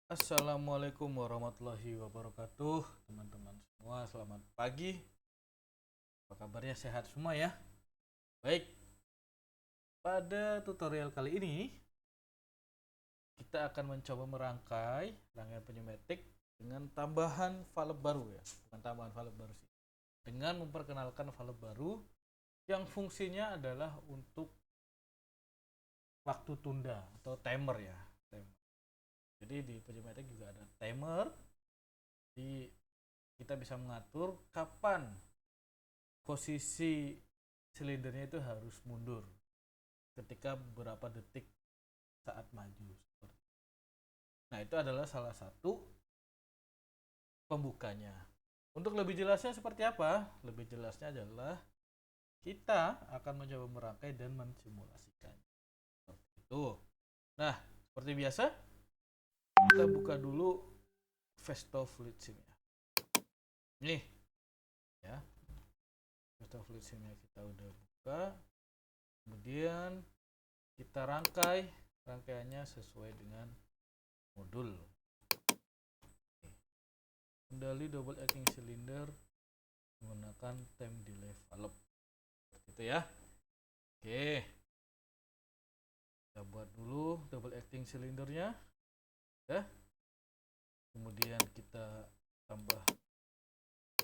Assalamualaikum warahmatullahi wabarakatuh, teman-teman semua. Selamat pagi. Apa kabarnya? Sehat semua ya? Baik, pada tutorial kali ini kita akan mencoba merangkai rangkaian pneumatik dengan tambahan valve baru ya. Bukan tambahan valve baru sih. Dengan memperkenalkan valve baru yang fungsinya adalah untuk waktu tunda atau timer ya. Jadi di pneumatik juga ada timer. Di kita bisa mengatur kapan posisi silindernya itu harus mundur ketika beberapa detik saat maju. Nah, itu adalah salah satu pembukanya. Untuk lebih jelasnya seperti apa? Lebih jelasnya adalah kita akan mencoba merangkai dan mensimulasikan. Seperti itu. Nah, seperti biasa, kita buka dulu Festo Fluid Sim-nya. Nih, ya. Festo Fluid Sim-nya kita udah buka. Kemudian kita rangkaiannya sesuai dengan modul. Kendali double acting cylinder menggunakan time delay valve. Seperti itu ya. Oke. Kita buat dulu double acting cylindernya. Ya. Kemudian kita tambah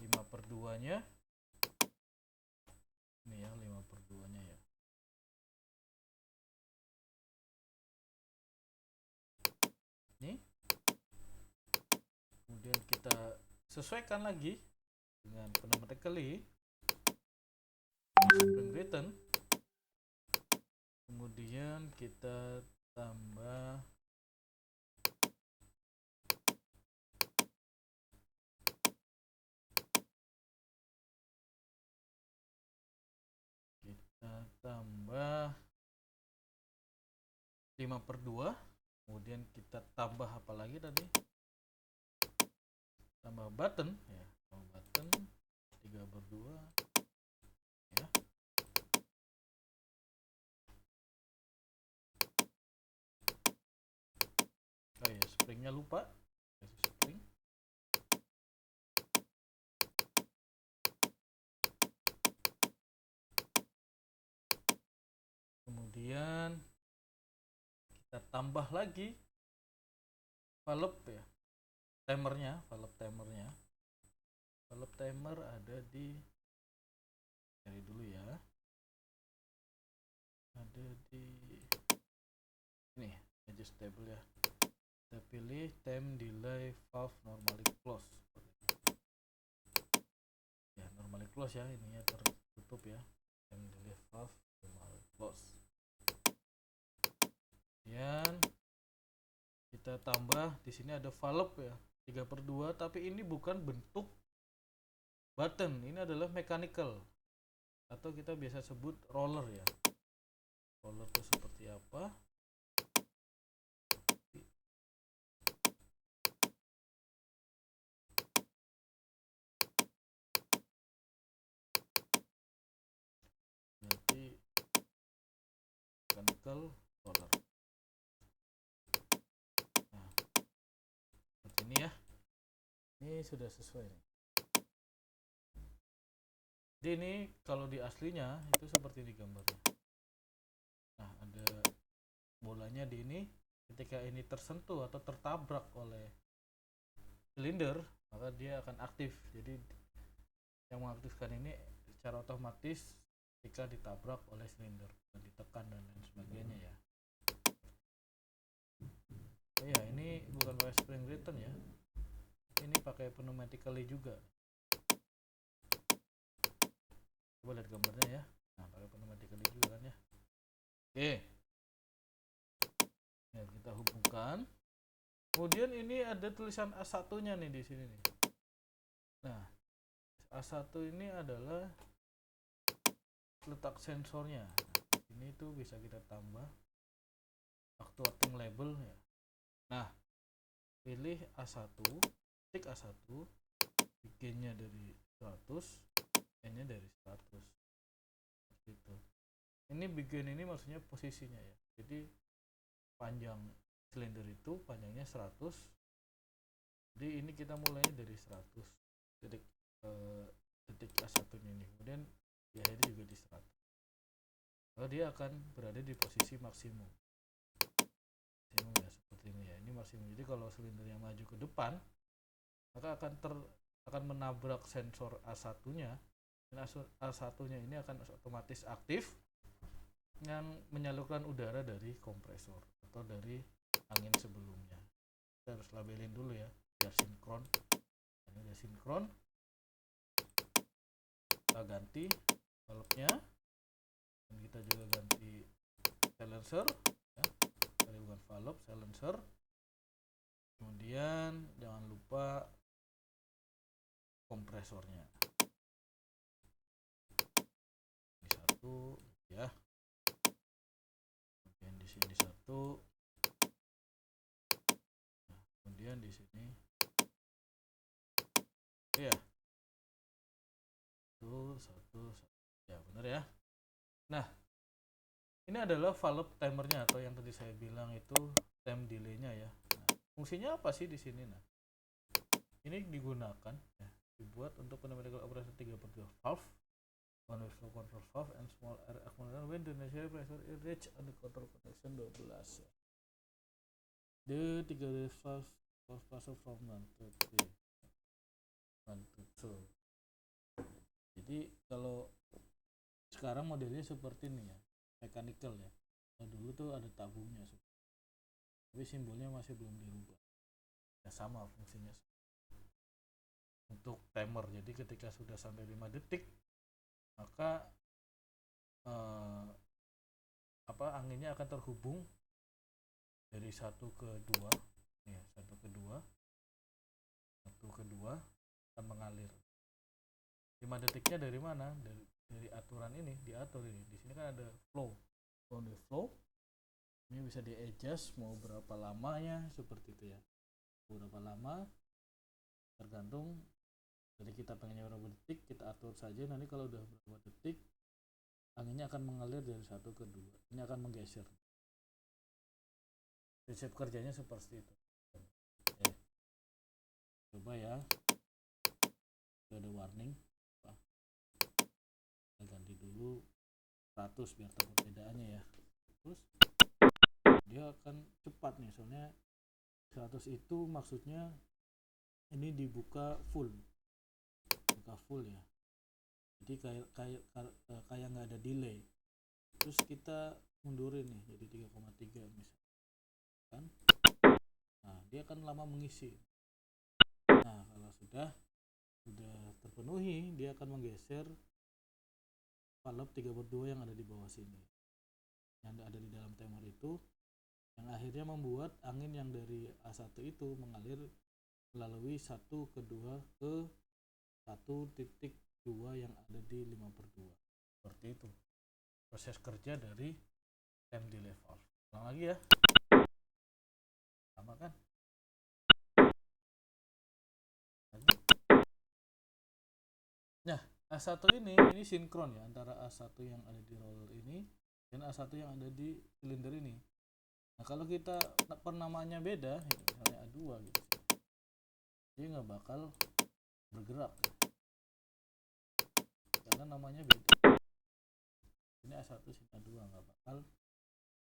5/2 nya. Ini ya 5/2 nya ya. Ini. Kemudian kita sesuaikan lagi dengan pneumatically spring return. Kemudian kita tambah kita tambah 5/2. Kemudian kita tambah apa lagi tadi? Tambah button ya, tambah button 3/2 ya. Oh ya, springnya lupa. Spring. Kemudian kita tambah lagi valve ya, valve timernya. Valve timer ada di cari dulu ya. Ada di ini, adjustable ya. Kita pilih time delay valve normally close. Ya, normally close ya, ininya tertutup ya. Time delay valve normally close. Kemudian kita tambah di sini ada valve ya 3/2, tapi ini bukan bentuk button, ini adalah mechanical atau kita biasa sebut roller ya. Roller itu seperti apa? Nanti mechanical roller. Nah, seperti ini ya. Ini sudah sesuai nih. Jadi ini kalau di aslinya itu seperti di gambarnya. Nah, ada bolanya di ini. Ketika ini tersentuh atau tertabrak oleh silinder, maka dia akan aktif. Jadi yang mengaktifkan ini secara otomatis ketika ditabrak oleh silinder dan ditekan dan lain sebagainya ya. Oh ya, ini bukan pakai spring return ya. Ini pakai pneumatically juga. Coba lihat gambarnya ya. Nah, pakai pneumatically juga kan ya. Oke. Ya, kita hubungkan. Kemudian ini ada tulisan A1-nya nih di sini nih. Nah, A1 ini adalah letak sensornya. Ini tuh bisa kita tambah actuating label ya. Nah, pilih A1, tik A1, bikinnya dari 100, N-nya dari 100. Seperti itu. Ini bikin ini maksudnya posisinya ya. Jadi panjang silinder itu panjangnya 100, Jadi ini kita mulainya dari 100 detik detik A1 ini, kemudian diakhiri juga di 100. Lalu dia akan berada di posisi maksimum ya, seperti ini ya. Ini maksimum. Jadi kalau silinder yang maju ke depan, maka akan menabrak sensor A1-nya, dan A1-nya ini akan otomatis aktif yang menyalurkan udara dari kompresor atau dari angin sebelumnya. Kita harus labelin dulu ya biar sinkron. Ini udah sinkron. Kita ganti valve-nya, dan kita juga ganti silencer ya. Tadi bukan valve, silencer. Kemudian jangan lupa kompresornya. Ini satu ya. Kemudian di sini satu. Nah, kemudian di sini ya. Satu. Ya, benar ya. Nah, ini adalah valve timernya atau yang tadi saya bilang itu time delay-nya ya. Nah, fungsinya apa sih di sini? Nah, ini digunakan ya, dibuat untuk pneumatic operation 3/2 valve, one way flow control valve and small air accumulator when the necessary pressure is reached on the control connection 12 ya. The 3 valve passes from 1 to 3 1 to 2. Jadi kalau sekarang modelnya seperti ini ya, mechanical ya. Nah, dulu tuh ada tabungnya, tapi simbolnya masih belum dirubah. Ya sama fungsinya untuk timer. Jadi ketika sudah sampai 5 detik, maka anginnya akan terhubung dari 1 ke 2 ya, 1 ke 2 akan mengalir. 5 detiknya dari mana? Dari aturan ini, diatur ini. Di sini kan ada flow. Ini bisa di adjust mau berapa lamanya, seperti itu ya. Berapa lama tergantung dari kita pengennya berapa detik, kita atur saja. Nanti kalau udah berapa detik, anginnya akan mengalir dari 1 ke 2. Ini akan menggeser. Prinsip kerjanya seperti itu. Oke. Coba ya. Ada warning. Kita ganti dulu 100 biar tahu perbedaannya ya. Terus dia akan cepat nih, soalnya 100 itu maksudnya ini dibuka full ya. Jadi kayak nggak ada delay. Terus kita mundurin nih jadi 3,3 misalkan. Nah, dia akan lama mengisi. Nah, kalau sudah terpenuhi, dia akan menggeser valve 3/2 yang ada di bawah sini, yang ada di dalam timer itu, yang akhirnya membuat angin yang dari A1 itu mengalir melalui 1 ke 2 ke 1.2 yang ada di 5/2. Seperti itu proses kerja dari time delay valve. Ulang lagi ya, sama kan? Nah, A1 ini sinkron ya antara A1 yang ada di roller ini dan A1 yang ada di silinder ini. Nah, kalau kita penamaannya beda, misalnya A2 gitu, dia nggak bakal bergerak ya. Karena namanya beda. Ini A1, sini A2 nggak bakal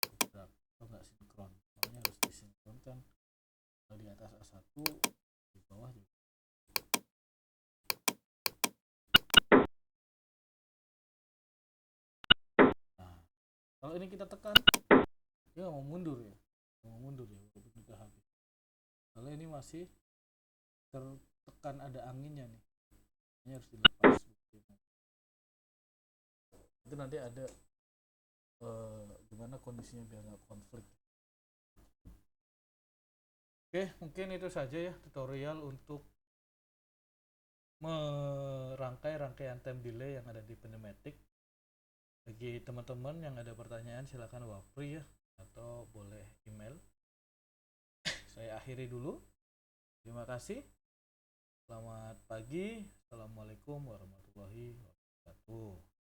bergerak atau nggak sinkron. Makanya harus disinkronkan. Kalau di atas A1, di bawah juga. Nah, kalau ini kita tekan, dia nggak mau mundur ya, walaupun kita habis. Kalau ini masih tertekan, ada anginnya nih, ini harus dilepas. Itu nanti ada gimana kondisinya biar nggak konflik. Oke, mungkin itu saja ya tutorial untuk merangkai rangkaian time delay yang ada di pneumatic. Bagi teman-teman yang ada pertanyaan silahkan wapri ya, atau boleh email. Saya akhiri dulu. Terima kasih. Selamat pagi. Assalamualaikum warahmatullahi wabarakatuh.